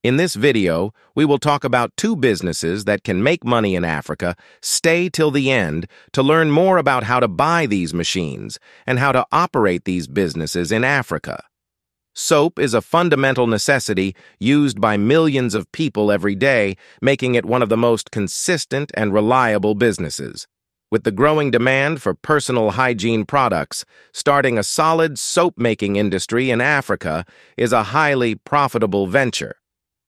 In this video, we will talk about two businesses that can make money in Africa. Stay till the end to learn more about how to buy these machines and how to operate these businesses in Africa. Soap is a fundamental necessity used by millions of people every day, making it one of the most consistent and reliable businesses. With the growing demand for personal hygiene products, starting a solid soap-making industry in Africa is a highly profitable venture.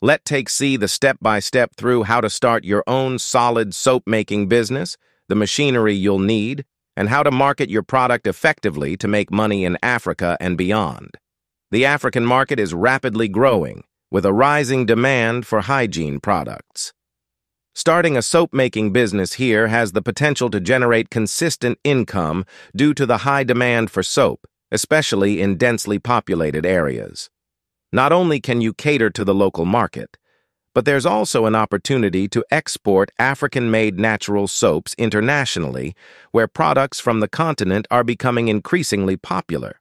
Let's see the step-by-step through how to start your own solid soap-making business, the machinery you'll need, and how to market your product effectively to make money in Africa and beyond. The African market is rapidly growing, with a rising demand for hygiene products. Starting a soap-making business here has the potential to generate consistent income due to the high demand for soap, especially in densely populated areas. Not only can you cater to the local market, but there's also an opportunity to export African-made natural soaps internationally, where products from the continent are becoming increasingly popular.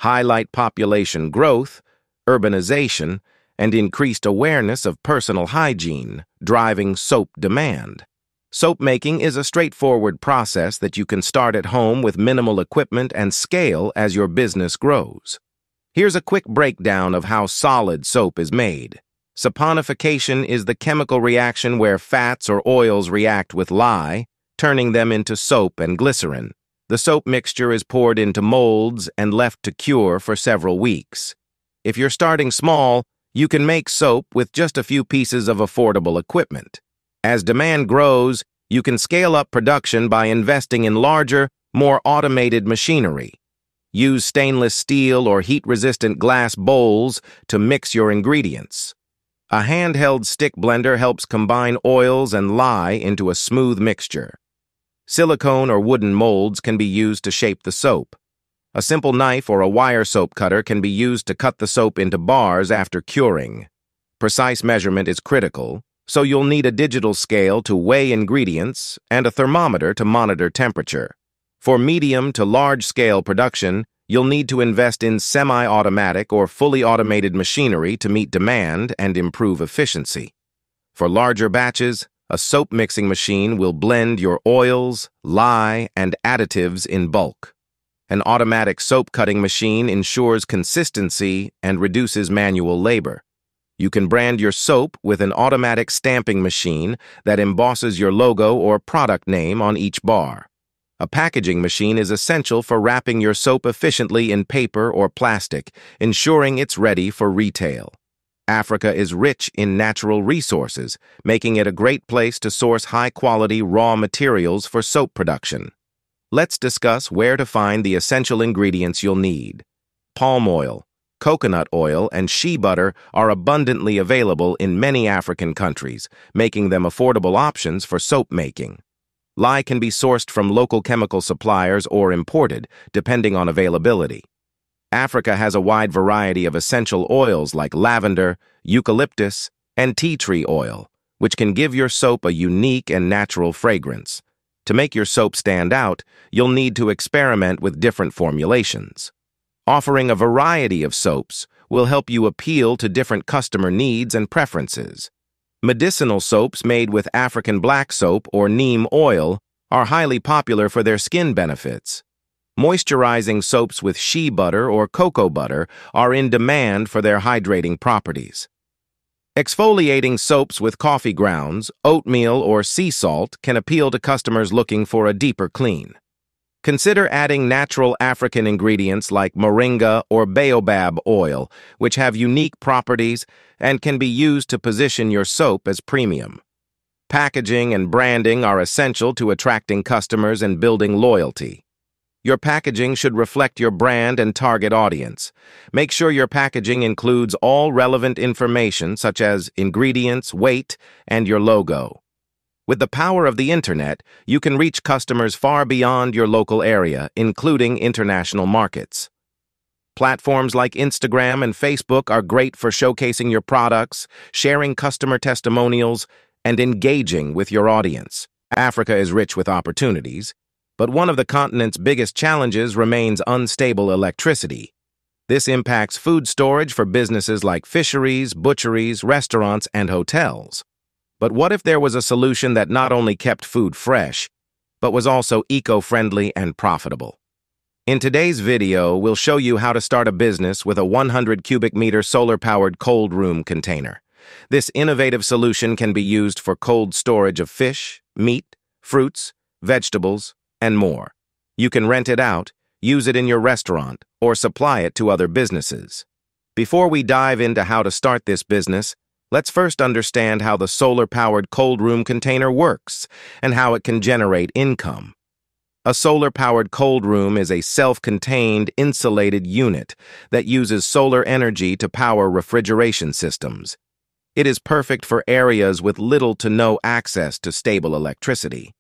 Highlight population growth, urbanization, and increased awareness of personal hygiene, driving soap demand. Soap making is a straightforward process that you can start at home with minimal equipment and scale as your business grows. Here's a quick breakdown of how solid soap is made. Saponification is the chemical reaction where fats or oils react with lye, turning them into soap and glycerin. The soap mixture is poured into molds and left to cure for several weeks. If you're starting small, you can make soap with just a few pieces of affordable equipment. As demand grows, you can scale up production by investing in larger, more automated machinery. Use stainless steel or heat-resistant glass bowls to mix your ingredients. A handheld stick blender helps combine oils and lye into a smooth mixture. Silicone or wooden molds can be used to shape the soap. A simple knife or a wire soap cutter can be used to cut the soap into bars after curing. Precise measurement is critical, so you'll need a digital scale to weigh ingredients and a thermometer to monitor temperature. For medium to large-scale production, you'll need to invest in semi-automatic or fully automated machinery to meet demand and improve efficiency. For larger batches, a soap mixing machine will blend your oils, lye, and additives in bulk. An automatic soap cutting machine ensures consistency and reduces manual labor. You can brand your soap with an automatic stamping machine that embosses your logo or product name on each bar. A packaging machine is essential for wrapping your soap efficiently in paper or plastic, ensuring it's ready for retail. Africa is rich in natural resources, making it a great place to source high-quality raw materials for soap production. Let's discuss where to find the essential ingredients you'll need. Palm oil, coconut oil, and shea butter are abundantly available in many African countries, making them affordable options for soap making. Lye can be sourced from local chemical suppliers or imported, depending on availability. Africa has a wide variety of essential oils like lavender, eucalyptus, and tea tree oil, which can give your soap a unique and natural fragrance. To make your soap stand out, you'll need to experiment with different formulations. Offering a variety of soaps will help you appeal to different customer needs and preferences. Medicinal soaps made with African black soap or neem oil are highly popular for their skin benefits. Moisturizing soaps with shea butter or cocoa butter are in demand for their hydrating properties. Exfoliating soaps with coffee grounds, oatmeal, or sea salt can appeal to customers looking for a deeper clean. Consider adding natural African ingredients like moringa or baobab oil, which have unique properties and can be used to position your soap as premium. Packaging and branding are essential to attracting customers and building loyalty. Your packaging should reflect your brand and target audience. Make sure your packaging includes all relevant information such as ingredients, weight, and your logo. With the power of the internet, you can reach customers far beyond your local area, including international markets. Platforms like Instagram and Facebook are great for showcasing your products, sharing customer testimonials, and engaging with your audience. Africa is rich with opportunities, but one of the continent's biggest challenges remains unstable electricity. This impacts food storage for businesses like fisheries, butcheries, restaurants, and hotels. But what if there was a solution that not only kept food fresh, but was also eco-friendly and profitable? In today's video, we'll show you how to start a business with a 100 cubic meter solar-powered cold room container. This innovative solution can be used for cold storage of fish, meat, fruits, vegetables, and more. You can rent it out, use it in your restaurant, or supply it to other businesses. Before we dive into how to start this business, let's first understand how the solar-powered cold room container works and how it can generate income. A solar-powered cold room is a self-contained, insulated unit that uses solar energy to power refrigeration systems. It is perfect for areas with little to no access to stable electricity.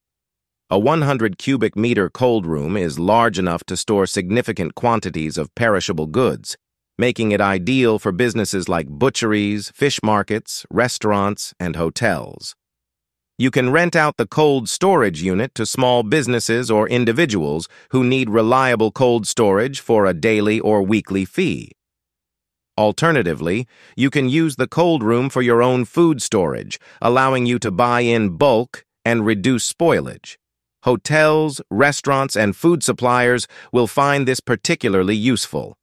A 100 cubic meter cold room is large enough to store significant quantities of perishable goods, making it ideal for businesses like butcheries, fish markets, restaurants, and hotels. You can rent out the cold storage unit to small businesses or individuals who need reliable cold storage for a daily or weekly fee. Alternatively, you can use the cold room for your own food storage, allowing you to buy in bulk and reduce spoilage. Hotels, restaurants, and food suppliers will find this particularly useful.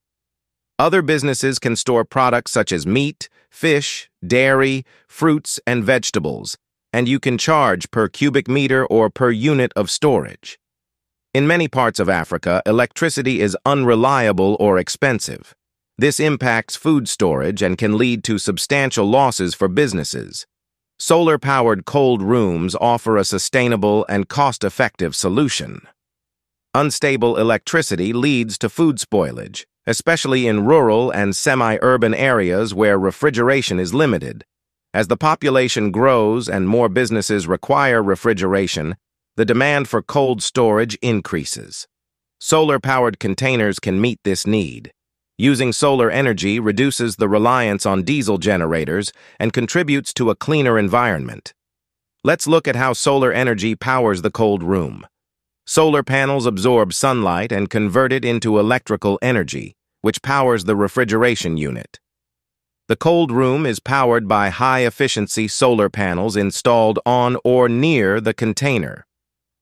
Other businesses can store products such as meat, fish, dairy, fruits, and vegetables, and you can charge per cubic meter or per unit of storage. In many parts of Africa, electricity is unreliable or expensive. This impacts food storage and can lead to substantial losses for businesses. Solar-powered cold rooms offer a sustainable and cost-effective solution. Unstable electricity leads to food spoilage, especially in rural and semi-urban areas where refrigeration is limited. As the population grows and more businesses require refrigeration, the demand for cold storage increases. Solar-powered containers can meet this need. Using solar energy reduces the reliance on diesel generators and contributes to a cleaner environment. Let's look at how solar energy powers the cold room. Solar panels absorb sunlight and convert it into electrical energy, which powers the refrigeration unit. The cold room is powered by high-efficiency solar panels installed on or near the container.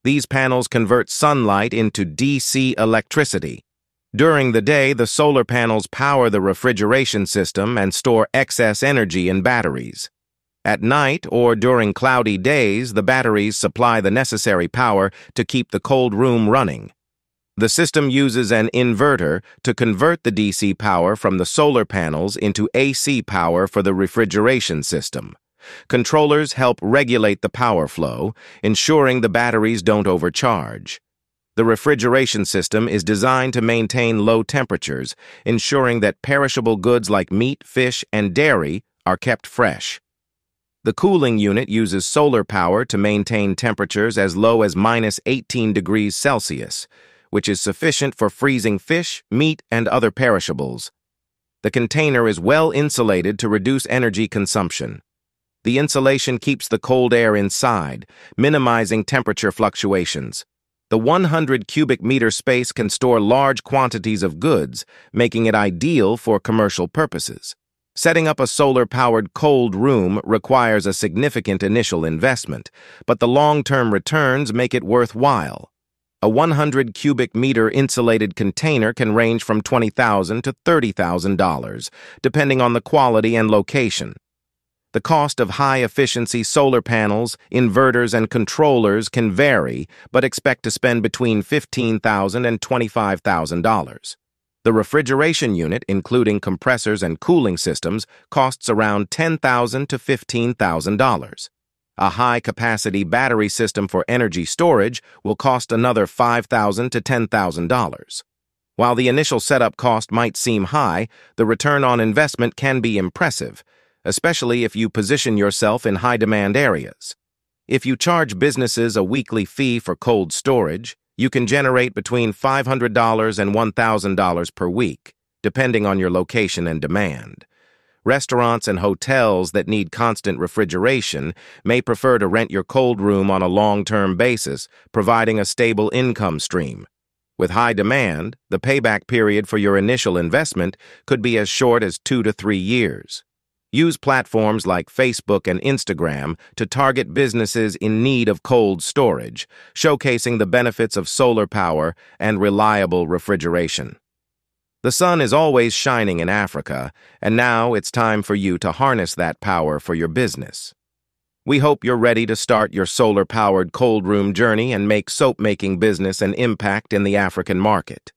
These panels convert sunlight into DC electricity. During the day, the solar panels power the refrigeration system and store excess energy in batteries. At night or during cloudy days, the batteries supply the necessary power to keep the cold room running. The system uses an inverter to convert the DC power from the solar panels into AC power for the refrigeration system. Controllers help regulate the power flow, ensuring the batteries don't overcharge. The refrigeration system is designed to maintain low temperatures, ensuring that perishable goods like meat, fish, and dairy are kept fresh. The cooling unit uses solar power to maintain temperatures as low as -18 degrees Celsius, which is sufficient for freezing fish, meat, and other perishables. The container is well insulated to reduce energy consumption. The insulation keeps the cold air inside, minimizing temperature fluctuations. The 100 cubic meter space can store large quantities of goods, making it ideal for commercial purposes. Setting up a solar-powered cold room requires a significant initial investment, but the long-term returns make it worthwhile. A 100 cubic meter insulated container can range from $20,000 to $30,000, depending on the quality and location. The cost of high-efficiency solar panels, inverters, and controllers can vary, but expect to spend between $15,000 and $25,000. The refrigeration unit, including compressors and cooling systems, costs around $10,000 to $15,000. A high-capacity battery system for energy storage will cost another $5,000 to $10,000. While the initial setup cost might seem high, the return on investment can be impressive, especially if you position yourself in high-demand areas. If you charge businesses a weekly fee for cold storage, you can generate between $500 and $1,000 per week, depending on your location and demand. Restaurants and hotels that need constant refrigeration may prefer to rent your cold room on a long-term basis, providing a stable income stream. With high demand, the payback period for your initial investment could be as short as 2 to 3 years. Use platforms like Facebook and Instagram to target businesses in need of cold storage, showcasing the benefits of solar power and reliable refrigeration. The sun is always shining in Africa, and now it's time for you to harness that power for your business. We hope you're ready to start your solar-powered cold room journey and make soap-making business an impact in the African market.